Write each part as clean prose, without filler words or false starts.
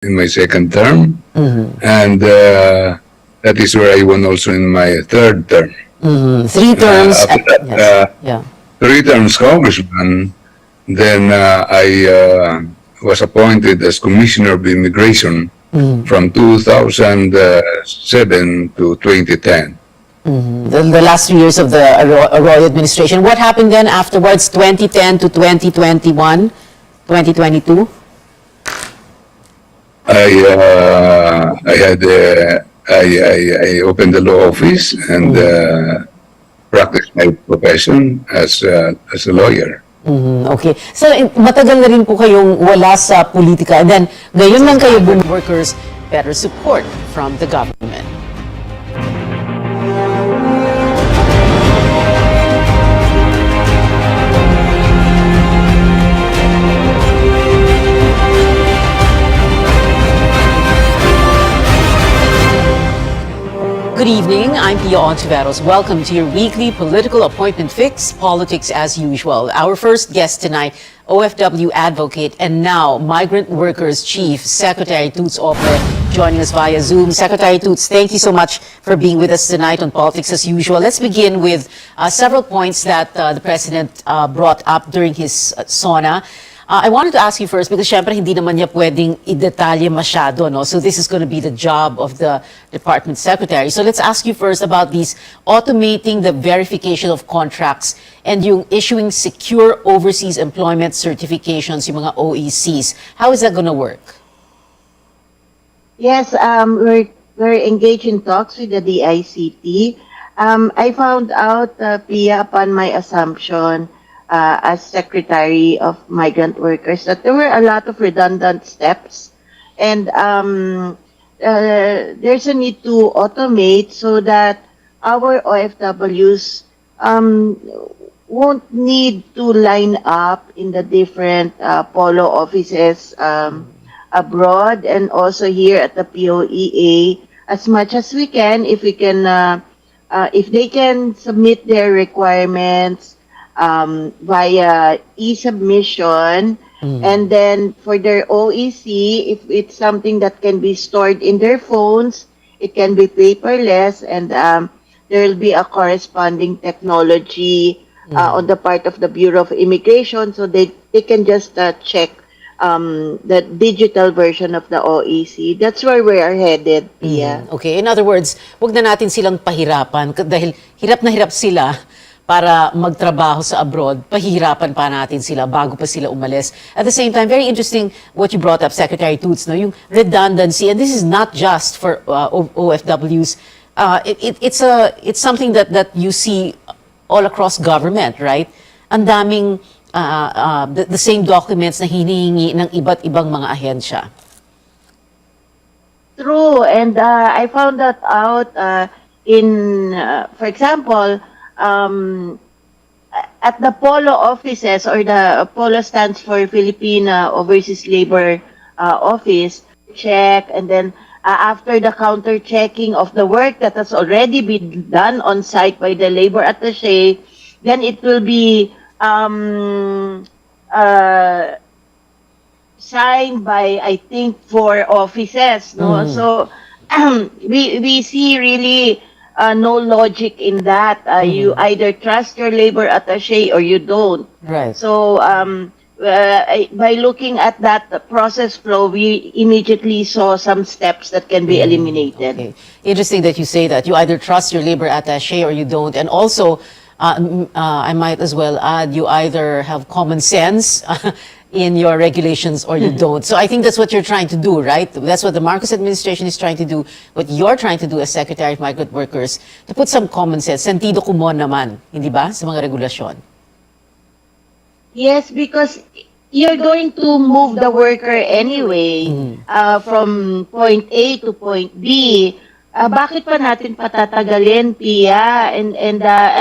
in my second term, and that is where I won also in my third term. 3 terms. After that, Yes. Yeah. 3 terms congressman, then I was appointed as Commissioner of Immigration from 2007 to 2010. The last 3 years of the Arroyo administration. What happened then afterwards, 2010 to 2021, 2022? I opened the law office and practiced my profession as a lawyer. Okay. So, matagal na rin po kayong wala sa politika. And then, ngayon lang kayo workers better support from the government. Good evening, I'm Pia Ontiveros. Welcome to your weekly political appointment fix, politics as usual. Our first guest tonight, OFW advocate and now Migrant Workers Chief, Secretary Toots Opre, joining us via Zoom. Secretary Toots, thank you so much for being with us tonight on Politics as Usual. Let's begin with several points that the President brought up during his SONA. I wanted to ask you first because syempre hindi naman niya pwedeng i-detalye masyado, no? So this is going to be the job of the Department Secretary. So let's ask you first about these automating the verification of contracts and yung issuing secure overseas employment certifications, yung mga OECs. How is that going to work? Yes, we're engaged in talks with the DICT. I found out, Pia, upon my assumption, as Secretary of Migrant Workers, that there were a lot of redundant steps, and there's a need to automate so that our OFWs won't need to line up in the different polo offices abroad and also here at the POEA as much as we can. If we can, if they can submit their requirements via e-submission, and then for their OEC, if it's something that can be stored in their phones, it can be paperless, and there will be a corresponding technology on the part of the Bureau of Immigration, so they can just check the digital version of the OEC. That's where we are headed, Pia. Okay, in other words, wag na natin silang pahirapan dahil hirap na hirap sila para magtrabaho sa abroad, pahirapan pa natin sila bago pa sila umalis. At the same time, very interesting what you brought up, Secretary Toots, no? Yung redundancy, and this is not just for OFWs. It's something that you see all across government, right? Ang daming the same documents na hinihingi ng iba't ibang mga ahensya. True, and I found that out in, for example, at the POLO offices, or the POLO stands for Philippine Overseas Labor Office, check, and then after the counter checking of the work that has already been done on site by the labor attaché, then it will be signed by, I think, 4 offices. No, so we see really no logic in that. You either trust your labor attaché or you don't. Right. So by looking at that process flow, we immediately saw some steps that can be eliminated. Okay. Interesting that you say that. You either trust your labor attaché or you don't. And also, I might as well add, you either have common sense in your regulations or you don't. So I think that's what you're trying to do, right? That's what the Marcos administration is trying to do. What you're trying to do as Secretary of Migrant Workers, to put some common sense, sentido común naman, hindi ba, sa mga regulasyon? Yes, because you're going to move the worker anyway from point A to point B. Bakit pa natin patatagalin, Pia? And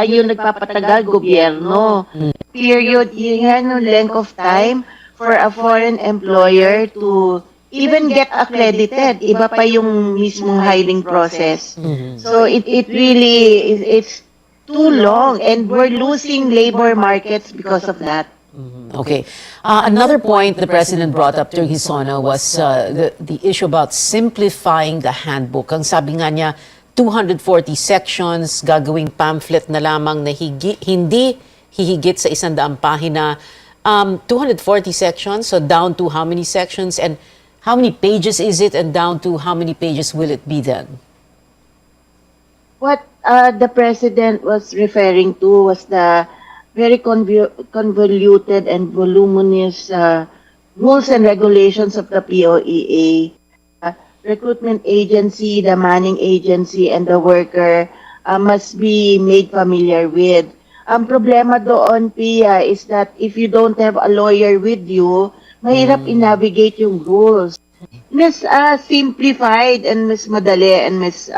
yung nagpapatagal, gobyerno. Period, yung length of time for a foreign employer to even get accredited. Iba pa yung mismong hiring process. So it really, it's too long, and we're losing labor markets because of that. Okay. Another point the President brought up during his SONA was the issue about simplifying the handbook. Ang sabi nga niya, 240 sections, gagawing pamphlet na lamang na hindi hihigit sa 100 pahina. 240 sections, so down to how many sections and how many pages is it, and down to how many pages will it be then? What the President was referring to was the very convoluted and voluminous rules and regulations of the POEA. Recruitment agency, the manning agency, and the worker must be made familiar with. Ang problema doon, Pia, is that if you don't have a lawyer with you, mahirap i-navigate yung rules. Mas simplified and mas madali and mas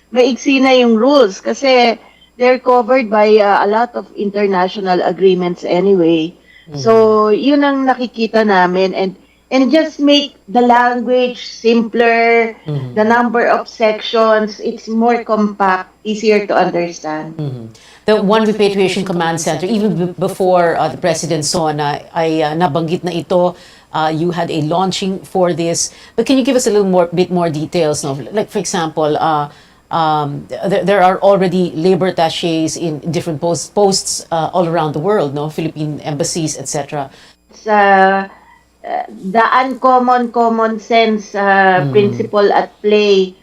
maiksi na yung rules kasi they're covered by a lot of international agreements anyway. So, yun ang nakikita namin and just make the language simpler, the number of sections, it's more compact, easier to understand. The One Repatriation Command Center, even before the President's SONA, ay nabanggit na ito. You had a launching for this. But can you give us a bit more details? No? Like, for example, there are already labor attachés in different posts all around the world, no? Philippine embassies, etc. It's the uncommon common sense principle at play.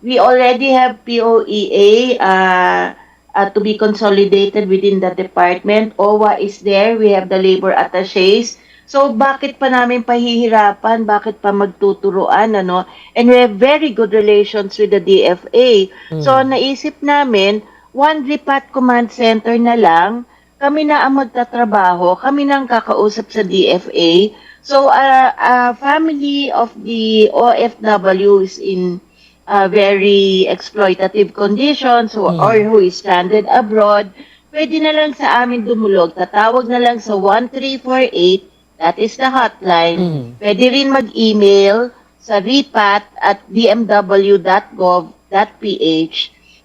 We already have POEA to be consolidated within the department. OWA is there. We have the labor attachés. So, bakit pa namin pahihirapan? Bakit pa magtuturuan, ano? And we have very good relations with the DFA. So, naisip namin, one repat command center na lang, kami na ang magtatrabaho, kami na ang kakausap sa DFA. So, a family of the OFWs in very exploitative conditions or who is stranded abroad, pwede na lang sa amin dumulog. Tatawag na lang sa 1348, that is the hotline. Pwede rin mag-email sa repat@dmw.gov.ph.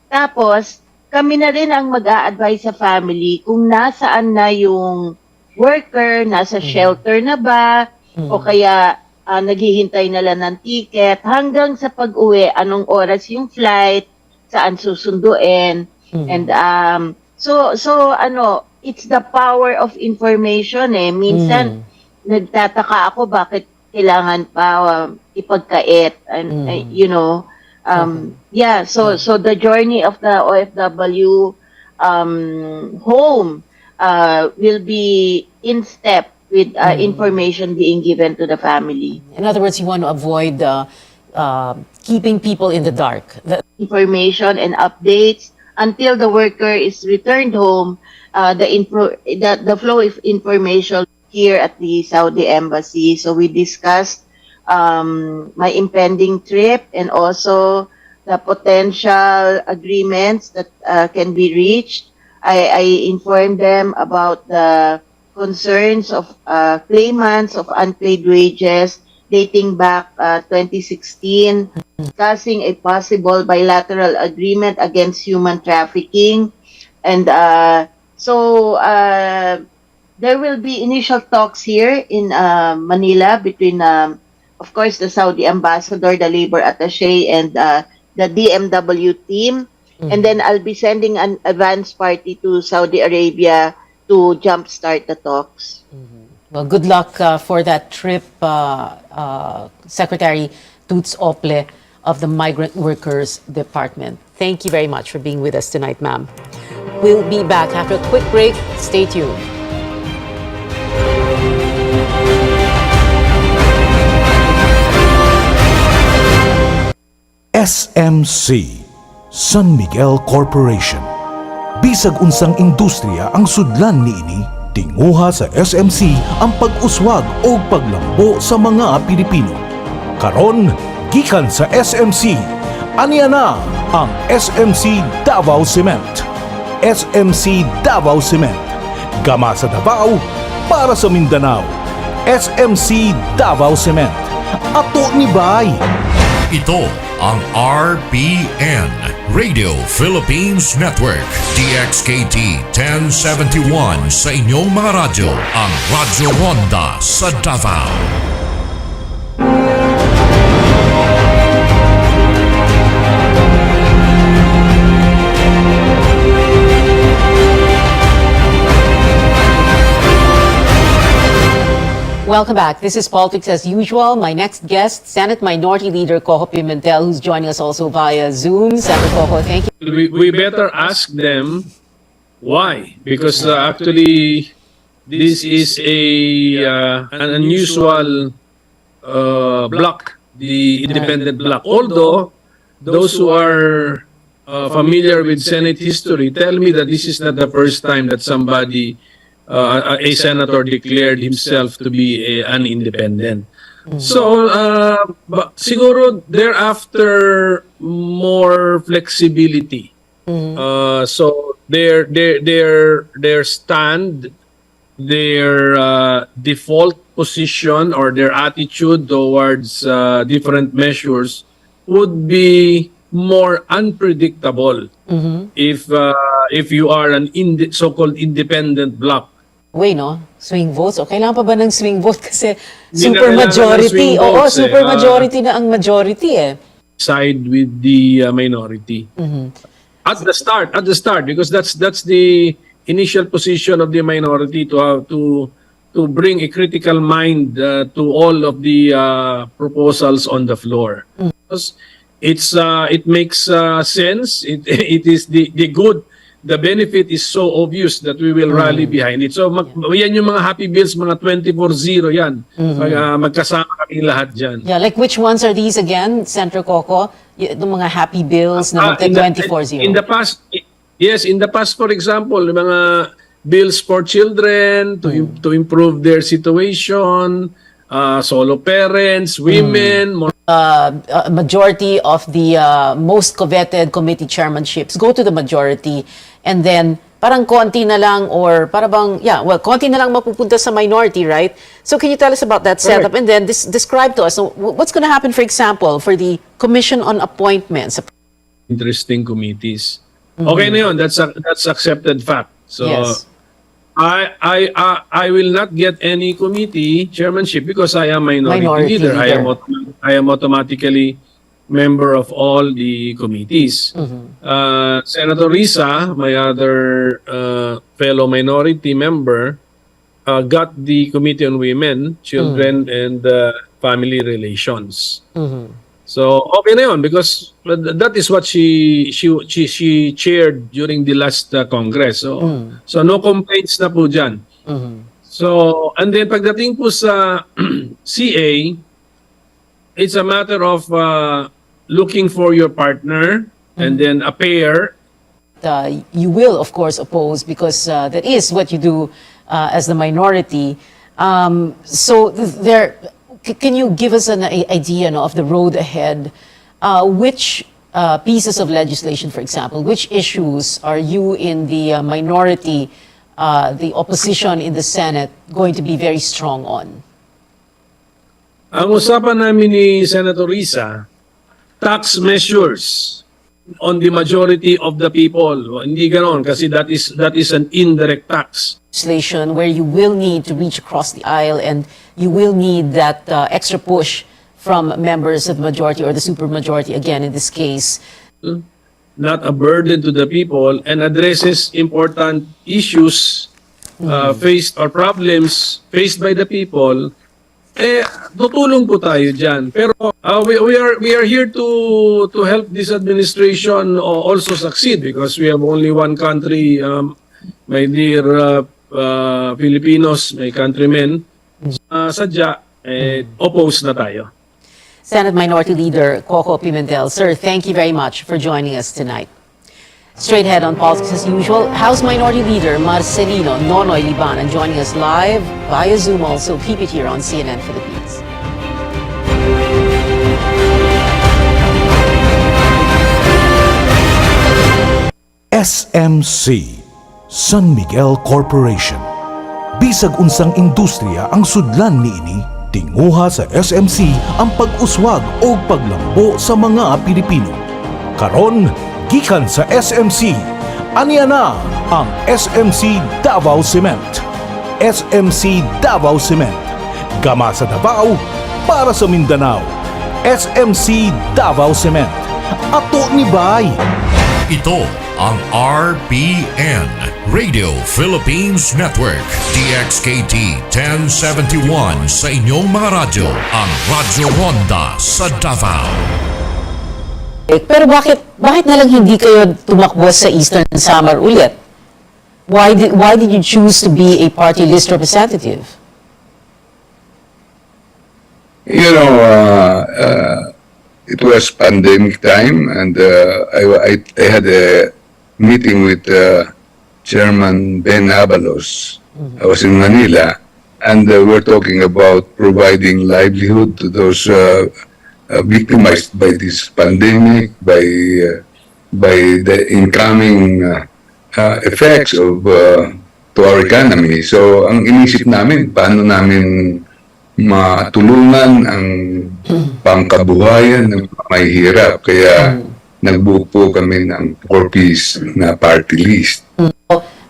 Tapos, kami na rin ang mag-a-advise sa family kung nasaan na yung worker, nasa shelter na ba, o kaya naghihintay na lang ng ticket, hanggang sa pag-uwi, anong oras yung flight, saan susunduin. And so it's the power of information eh. Minsan, nagtataka ako bakit kailangan pa ipagkait and so the journey of the OFW home will be in step with information being given to the family. In other words, you want to avoid keeping people in the dark. Information and updates until the worker is returned home. The flow of information here at the Saudi Embassy. So we discussed my impending trip and also the potential agreements that can be reached. I informed them about the concerns of claimants of unpaid wages dating back 2016, discussing a possible bilateral agreement against human trafficking. And there will be initial talks here in Manila between, of course, the Saudi ambassador, the labor attaché, and the DMW team. And then I'll be sending an advance party to Saudi Arabia to jumpstart the talks. Well, good luck for that trip, Secretary Toots Ople of the Migrant Workers Department. Thank you very much for being with us tonight, ma'am. We'll be back after a quick break. Stay tuned. SMC, San Miguel Corporation. Bisag unsang industriya ang sudlan niini, tinguha sa SMC ang pag-uswag o paglambo sa mga Pilipino. Karon, gikan sa SMC, aniya na ang SMC Davao Cement. SMC Davao Cement. Gama sa Davao para sa Mindanao. SMC Davao Cement. Ato ni Bay. Ito ang RBN, Radio Philippines Network, DXKT 1071 sa inyong mga radyo, ang Radyo Ronda sa Davao. Welcome back. This is Politics as Usual. My next guest, Senate Minority Leader Coco Pimentel, who's joining us also via Zoom. Senator Coco, thank you. We better ask them why, because actually this is an unusual block, the independent block. Although those who are familiar with Senate history tell me that this is not the first time that somebody, a senator, declared himself to be an independent. So, siguro thereafter more flexibility. So their stand, their default position or their attitude towards different measures would be more unpredictable if you are an so-called independent bloc. Way, no? Swing votes. O, kailangan pa ba ng swing vote? Kasi Hindi na super kailangan ng majority. swing Oo, votes, super majority na ang majority eh. Side with the minority at the start, because that's the initial position of the minority to bring a critical mind to all of the proposals on the floor. Because it makes sense. It is the good. The benefit is so obvious that we will rally behind it. So yan yung mga happy bills, mga 24-0 yan. Magkasama kami lahat dyan. Yeah, like which ones are these again, Senator Coco? Yung mga happy bills na In 24-0. the past, yes, in the past, for example, yung mga bills for children to improve their situation, solo parents, women, more A majority of the most coveted committee chairmanships go to the majority, and then parang konti na lang, or para bang, konti na lang mapupunta sa minority, right? So can you tell us about that setup, and then describe to us, so what's going to happen, for example, for the Commission on Appointments? interesting committees. Okay na yun, that's accepted fact. So Yes. I will not get any committee chairmanship because I am minority leader. I am automatically member of all the committees. Senator Risa, my other fellow minority member, got the Committee on Women, Children, and Family Relations. So okay na yun because that is what she chaired during the last Congress. So no complaints na po dyan. So and then pagdating po sa CA, it's a matter of looking for your partner and then a pair. You will, of course, oppose because that is what you do as the minority. So can you give us an idea of the road ahead? Which pieces of legislation, for example, which issues are you in the minority, the opposition in the Senate, going to be very strong on? Ang usapan namin ni Senator Risa, tax measures on the majority of the people. Hindi ganon kasi that is an indirect tax. Legislation where you will need to reach across the aisle and you will need that extra push from members of the majority or the supermajority, again in this case. Not a burden to the people and addresses important issues faced or problems faced by the people. Tutulong po tayo dyan. Pero we are here to help this administration also succeed because we have only one country, my dear Filipinos, my countrymen. Sadya, oppose na tayo. Senate Minority Leader Coco Pimentel. Sir, thank you very much for joining us tonight. Straight ahead on Politics as Usual, House Minority Leader Marcelino Nonoy Libanan joining us live via Zoom also. Keep it here on CNN Philippines. SMC, San Miguel Corporation. Bisag unsang industriya ang sudlan niini, tinguha sa SMC ang pag-uswag o paglambo sa mga Pilipino. Karon, gikan sa SMC. Aniya na ang SMC Davao Cement. SMC Davao Cement. Gama sa Davao para sa Mindanao. SMC Davao Cement. Ato ni Bay. Ito ang RPN, Radio Philippines Network, DXKT 1071 sa inyong mga radyo, ang Radyo Ronda sa Davao. Pero bakit na lang hindi kayo tumakbo sa Eastern Samar ulit? Why did you choose to be a party list representative? You know, it was pandemic time, and I had a meeting with Chairman Ben Abalos. I was in Manila, and we're talking about providing livelihood to those victimized by this pandemic, by the incoming effects of to our economy. So, ang inisip namin, paano namin matulungan ang pangkabuhayan ng mahihirap. Kaya nagbuo po kami ng 4-piece na party list.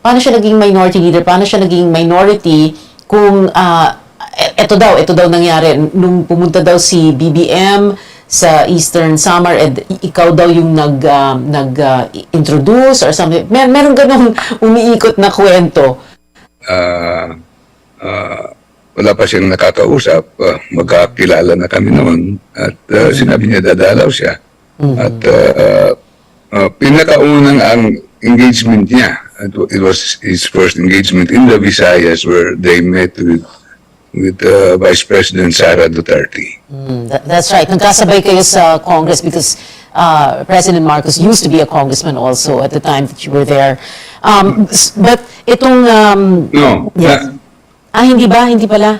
Paano siya naging minority leader? Paano siya naging minority kung ito daw nangyari nung pumunta daw si BBM sa Eastern Samar, ikaw daw yung nag-introduce or something. Meron ganung umiikot na kwento. Wala pa siyang nakakausap, magkakilala na kami noon, at sinabi niya dadalaw siya. At pinakaunang ang engagement niya, it was his first engagement in the Visayas, where they met with Vice President Sara Duterte. That's right. Nagkasabay kayo sa Congress because President Marcos used to be a congressman also at the time that you were there. But itong... No, yes. Hindi ba? Hindi pala?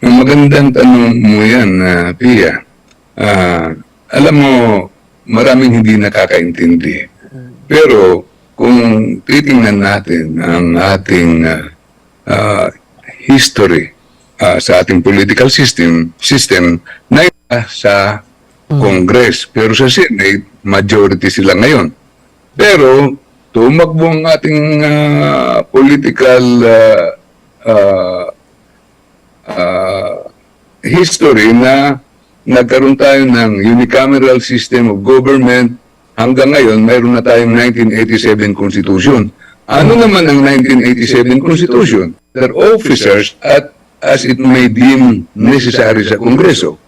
Magandang tanong mo yan, Pia. Alam mo, maraming hindi nakakaintindi. Pero kung titingnan natin ang ating history sa ating political system na sa Congress. Pero sa Senate, majority sila ngayon. Pero tumakbo ang ating political history na nagkaroon tayo ng unicameral system of government. Hanggang ngayon, mayroon na tayong 1987 Constitution. Ano naman ang 1987 Constitution? That officers as it may deem necessary sa Kongreso.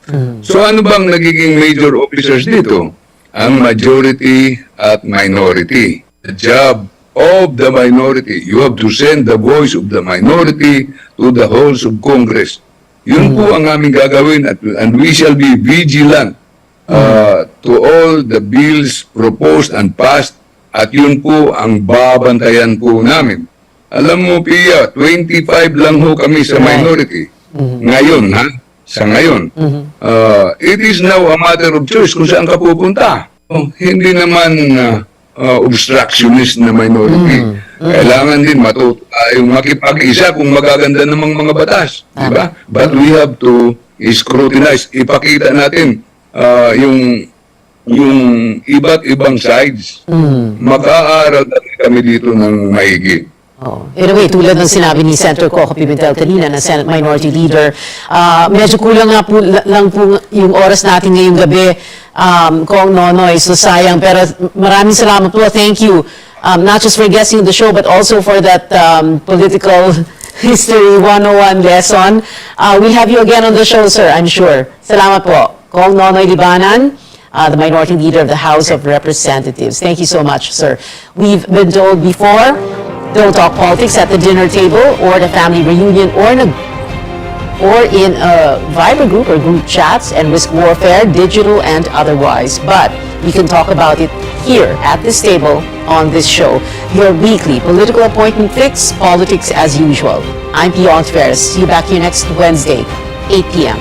So ano bang nagiging major officers dito? Ang majority at minority. The job of the minority. You have to send the voice of the minority to the halls of Congress. Yun po ang aming gagawin, and we shall be vigilant to all the bills proposed and passed, at yun po ang babantayan po namin. Alam mo, Pia, 25 lang ho kami sa minority. Ngayon, ha? Sa ngayon. It is now a matter of choice kung saan ka pupunta. Hindi naman obstructionist na minority. Kailangan din matuto tayong makipag-isa kung magaganda namang mga batas. Diba? But we have to scrutinize. Ipakita natin yung iba't ibang sides. Mag-aaral kami dito ng maigi. Anyway, tulad ng sinabi ni Senator Coco Pimentel kanina na Senate Minority Leader, medyo kulang nga po lang po yung oras natin ngayong gabi, Kong Nonoy, so sayang. Pero maraming salamat po. Thank you. Not just for guesting the show, but also for that political history 101 lesson. We'll have you again on the show, sir, I'm sure. Salamat po. Kong Nonoy Libanan, the Minority Leader of the House of Representatives. Thank you so much, sir. We've been told before, don't talk politics at the dinner table or the family reunion or in a Viber group or group chats and risk warfare, digital and otherwise. But we can talk about it here at this table on this show. Your weekly political appointment fix, politics as usual. I'm Pia Ontiveros. See you back here next Wednesday, 8 p.m.